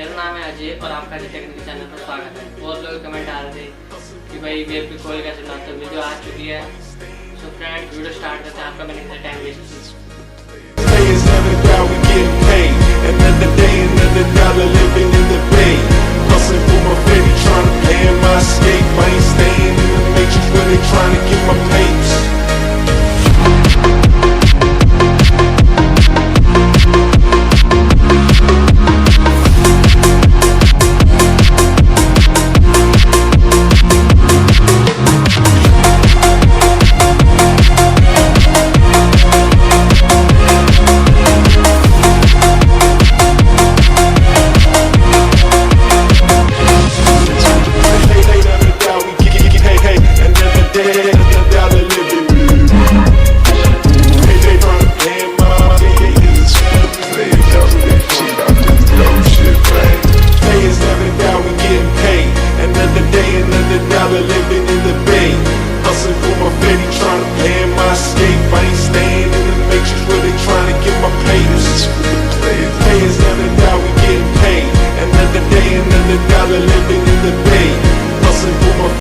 मेरा नाम है अजय और आपका अजय टेक्निकल चैनल पर स्वागत है। बहुत लोग कमेंट आ रहे थे कि भाई वेब की कोयल कैसे बनाते हो, वीडियो आ चुकी है। सो फ्रेंड्स वीडियो स्टार्ट करते हैं, आपका मैंने इतना time waste Trying to plan my escape. I ain't staying in the matrix where they trying to get my papers.